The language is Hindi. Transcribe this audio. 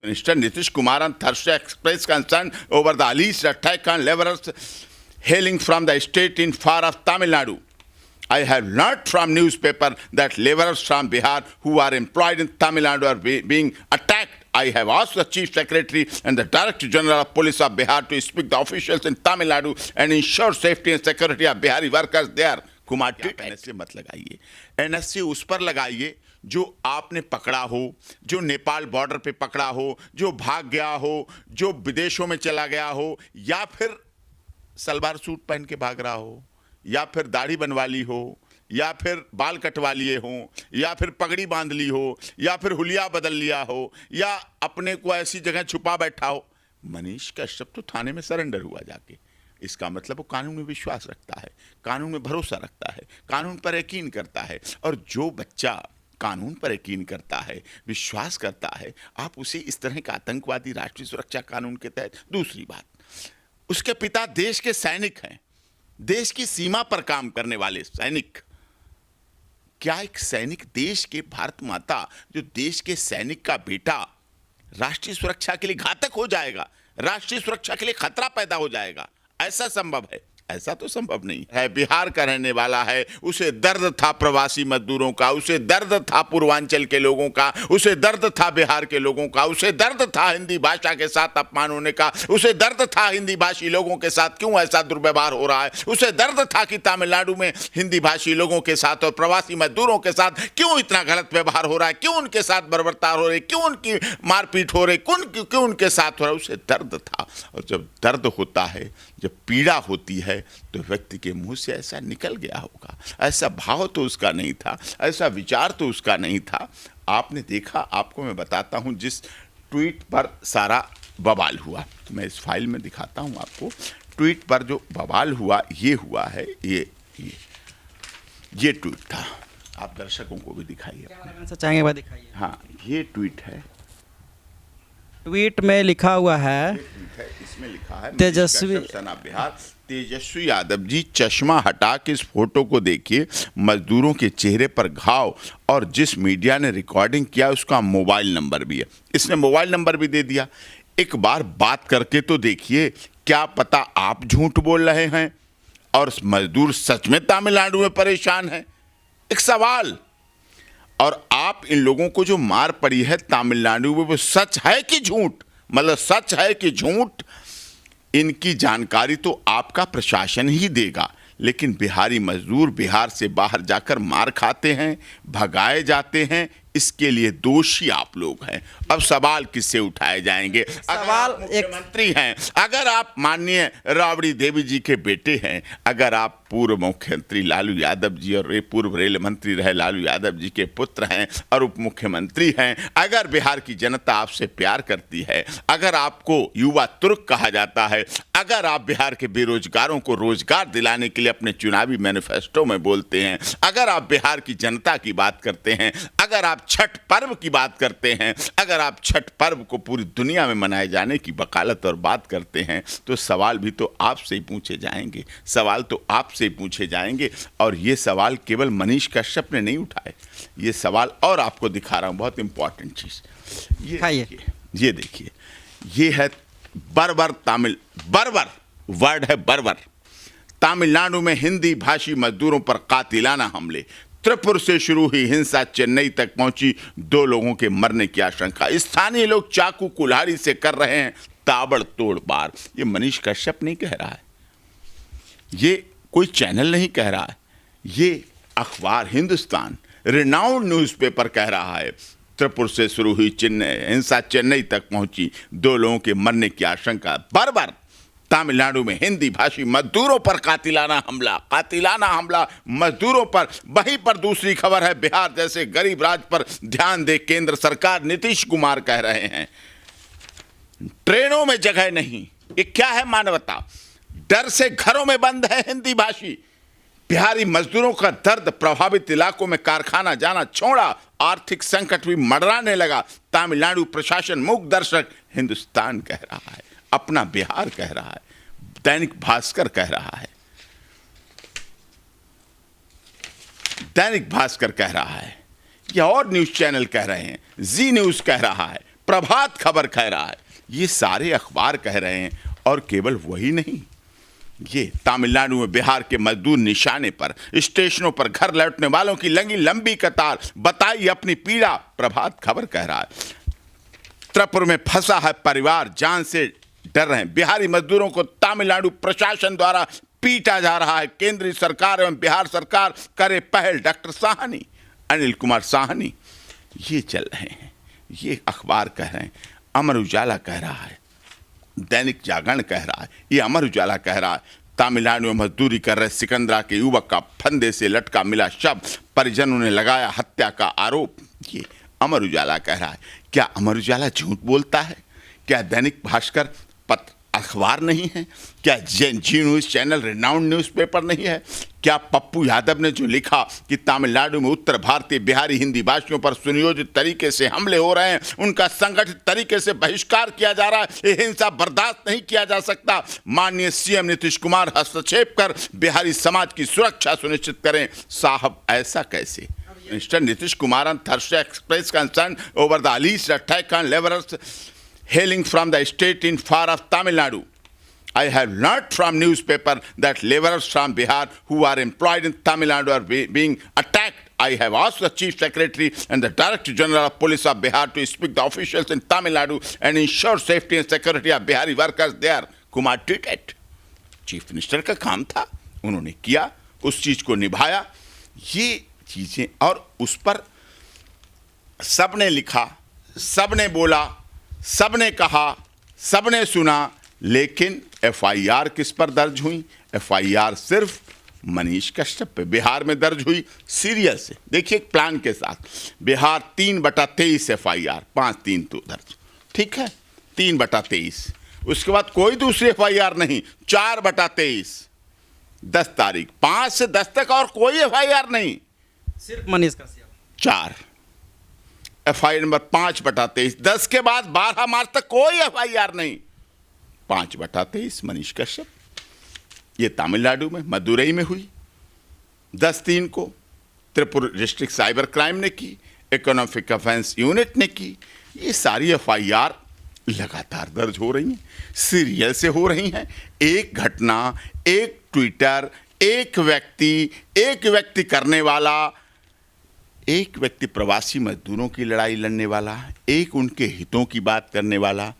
Minister Nitish Kumar on Thursday expressed concern over the alleged attack on laborers hailing from the state in far of Tamil Nadu. I have learnt from newspaper that laborers from Bihar who are employed in Tamil Nadu are being attacked. I have asked the Chief Secretary and the Director General of Police of Bihar to speak to officials in Tamil Nadu and ensure safety and security of Bihari workers there. Kumar tweet NSA मत लगाइए, एनएसए उस पर लगाइए जो आपने पकड़ा हो, जो नेपाल बॉर्डर पे पकड़ा हो, जो भाग गया हो, जो विदेशों में चला गया हो, या फिर सलवार सूट पहन के भाग रहा हो, या फिर दाढ़ी बनवा ली हो, या फिर बाल कटवा लिए हो, या फिर पगड़ी बांध ली हो, या फिर हुलिया बदल लिया हो, या अपने को ऐसी जगह छुपा बैठा हो। मनीष कश्यप तो थाने में सरेंडर हुआ जाके। इसका मतलब वो कानून में विश्वास रखता है, कानून में भरोसा रखता है, कानून पर यकीन करता है। और जो बच्चा कानून पर यकीन करता है, विश्वास करता है, आप उसे इस तरह का आतंकवादी राष्ट्रीय सुरक्षा कानून के तहत। दूसरी बात, उसके पिता देश के सैनिक हैं, देश की सीमा पर काम करने वाले सैनिक। क्या एक सैनिक, देश के भारत माता, जो देश के सैनिक का बेटा राष्ट्रीय सुरक्षा के लिए घातक हो जाएगा, राष्ट्रीय सुरक्षा के लिए खतरा पैदा हो जाएगा? ऐसा संभव है? ऐसा तो संभव नहीं है। बिहार का रहने वाला है, उसे दर्द था प्रवासी मजदूरों का, उसे दर्द था पूर्वांचल के लोगों का, उसे दर्द था बिहार के लोगों का, उसे दर्द था हिंदी भाषा के साथ अपमान होने का, उसे दर्द था हिंदी भाषी लोगों के साथ क्यों ऐसा दुर्व्यवहार हो रहा है, उसे दर्द था कि तमिलनाडु में हिंदी भाषी लोगों के साथ और प्रवासी मजदूरों के साथ क्यों इतना गलत व्यवहार हो रहा है, क्यों उनके साथ बर्बरता हो रही, क्यों उनकी मारपीट हो रही, क्यों उनके साथ हो रहा है। उसे दर्द था। और जब दर्द होता है, जब पीड़ा होती है, तो व्यक्ति के मुंह से ऐसा निकल गया होगा। ऐसा भाव तो उसका नहीं था, ऐसा विचार तो उसका नहीं था। आपने देखा, आपको मैं बताता हूं जिस ट्वीट पर सारा बवाल हुआ, मैं इस फाइल में दिखाता हूं आपको। ट्वीट पर जो बवाल हुआ, ये हुआ है, ये ट्वीट था। आप दर्शकों को भी दिखाइए। चाहेंगे दिखाइए। हाँ, ये ट्वीट है। ट्वीट में लिखा हुआ है, इसमें लिखा है तेजस्वी सेना बिहार, तेजस्वी यादव जी चश्मा हटा के इस फोटो को देखिए। मजदूरों के चेहरे पर घाव, और जिस मीडिया ने रिकॉर्डिंग किया उसका मोबाइल नंबर भी है। इसने मोबाइल नंबर भी दे दिया। एक बार बात करके तो देखिए, क्या पता आप झूठ बोल रहे हैं और मजदूर सच में तमिलनाडु में परेशान है। एक सवाल, और आप इन लोगों को जो मार पड़ी है तमिलनाडु में, वो सच है कि झूठ? मतलब सच है कि झूठ, इनकी जानकारी तो आपका प्रशासन ही देगा। लेकिन बिहारी मजदूर बिहार से बाहर जाकर मार खाते हैं, भगाए जाते हैं, इसके लिए दोषी आप लोग हैं। अब सवाल किससे उठाए जाएंगे? सवाल मुख्यमंत्री हैं, अगर आप माननीय राबड़ी देवी जी के बेटे हैं, अगर आप पूर्व मुख्यमंत्री लालू यादव जी और पूर्व रेल मंत्री रहे लालू यादव जी के पुत्र हैं और उप मुख्यमंत्री हैं, अगर बिहार की जनता आपसे प्यार करती है, अगर आपको युवा तुर्क कहा जाता है, अगर आप बिहार के बेरोजगारों को रोजगार दिलाने के लिए अपने चुनावी मैनिफेस्टो में बोलते हैं, अगर आप बिहार की जनता की बात करते हैं, अगर आप छठ पर्व की बात करते हैं, अगर आप छठ पर्व को पूरी दुनिया में मनाए जाने की वकालत और बात करते हैं, तो सवाल भी तो आपसे ही पूछे जाएंगे, सवाल तो आपसे ही पूछे जाएंगे। और ये सवाल केवल मनीष कश्यप ने नहीं उठाए, ये सवाल, और आपको दिखा रहा हूं बहुत इंपॉर्टेंट चीज, ये देखिए, ये है बर्बर। बर्बर वर्ड है, बर्बर। तमिलनाडु में हिंदी भाषी मजदूरों पर कातिलाना हमले, त्रिपुर से शुरू हुई हिंसा चेन्नई तक पहुंची, 2 लोगों के मरने की आशंका, स्थानीय लोग चाकू कुल्हाड़ी से कर रहे हैं ताबड़तोड़ वार। ये मनीष कश्यप नहीं कह रहा है, ये कोई चैनल नहीं कह रहा है, ये अखबार हिंदुस्तान, रिनाउंड न्यूज़पेपर कह रहा है। त्रिपुर से शुरू हुई हिंसा चेन्नई तक पहुंची, 2 लोगों के मरने की आशंका। बर्बर तमिलनाडु में हिंदी भाषी मजदूरों पर कातिलाना हमला मजदूरों पर। वहीं पर दूसरी खबर है, बिहार जैसे गरीब राज्य पर ध्यान दे केंद्र सरकार, नीतीश कुमार कह रहे हैं ट्रेनों में जगह नहीं। ये क्या है मानवता? डर से घरों में बंद है हिंदी भाषी। बिहारी मजदूरों का दर्द, प्रभावित इलाकों में कारखाना जाना छोड़ा, आर्थिक संकट भी मंडराने लगा। तमिलनाडु प्रशासन मूक दर्शक, हिंदुस्तान कह रहा है, अपना बिहार कह रहा है, दैनिक भास्कर कह रहा है, दैनिक भास्कर कह रहा है, या और न्यूज चैनल कह रहे हैं, जी न्यूज कह रहा है, प्रभात खबर कह रहा है, ये सारे अखबार कह रहे हैं। और केवल वही नहीं, ये तमिलनाडु में बिहार के मजदूर निशाने पर, स्टेशनों पर घर लौटने वालों की लगी लंबी कतार, बताई अपनी पीड़ा, प्रभात खबर कह रहा है। त्रिपुरा में फंसा है परिवार, जान से डर रहे हैं। बिहारी मजदूरों को तमिलनाडु प्रशासन द्वारा पीटा जा रहा है। केंद्रीय सरकार एवं बिहार सरकार करे पहल। डॉक्टर साहनी, अनिल कुमार साहनी, ये चल रहे हैं, ये अखबार कह रहे हैं। अमर उजाला कह रहा है, दैनिक जागरण कह रहा है, ये अमर उजाला कह रहा है, तमिलनाडु में मजदूरी कर रहे सिकंदरा के युवक का फंदे से लटका मिला शव, परिजनों ने लगाया हत्या का आरोप। ये अमर उजाला कह रहा है। क्या अमर उजाला झूठ बोलता है? क्या दैनिक भास्कर पत्र अखबार नहीं है? क्या जी न्यूज़ चैनल रिनाउंड न्यूज़पेपर नहीं है? क्या पप्पू यादव ने जो लिखा कि तमिलनाडु में उत्तर भारतीय बिहारी हिंदी भाषियों पर सुनियोजित तरीके से हमले हो रहे हैं, उनका संगठित तरीके से बहिष्कार किया जा रहा है, ये हिंसा बर्दाश्त नहीं किया जा सकता, माननीय सीएम नीतीश कुमार हस्तक्षेप कर बिहारी समाज की सुरक्षा सुनिश्चित करें। साहब ऐसा कैसे? Mr. Nitish Kumar on Thursday expressed concern over the alleged attack on laborers hailing from the state in far of Tamil Nadu. I have learnt from newspaper that laborers from Bihar who are employed in Tamil Nadu are being attacked. I have asked the Chief Secretary and the Director General of Police of Bihar to speak to officials in Tamil Nadu and ensure safety and security of Bihari workers there. Kumar tweeted. Chief minister का काम था, उन्होंने किया, उस चीज को निभाया। ये चीजें, और उस पर सबने लिखा, सबने बोला, सबने कहा, सबने सुना, लेकिन एफआईआर किस पर दर्ज हुई? एफआईआर सिर्फ मनीष कश्यप पे बिहार में दर्ज हुई, सीरियल से। देखिए एक प्लान के साथ बिहार 3/23 एफआईआर, 5-3 तो दर्ज, ठीक है, 3/23। उसके बाद कोई दूसरी एफआईआर नहीं, 4/23, 10 तारीख, 5 से 10 तक और कोई एफआईआर नहीं, सिर्फ मनीष कश्यप। 4 FIR number 5/23। 10 के बाद 12 मार्च तक कोई एफआईआर नहीं, 5/23 मनीष कश्यप। ये तमिलनाडु में मदुरई में हुई 10/3 को। त्रिपुरा डिस्ट्रिक्ट साइबर क्राइम ने की, इकोनॉमिक ऑफेंस यूनिट ने की। ये सारी एफआईआर लगातार दर्ज हो रही हैं, सीरियल से हो रही हैं। एक घटना, एक ट्विटर, एक व्यक्ति करने वाला, एक व्यक्ति प्रवासी मजदूरों की लड़ाई लड़ने वाला, एक उनके हितों की बात करने वाला,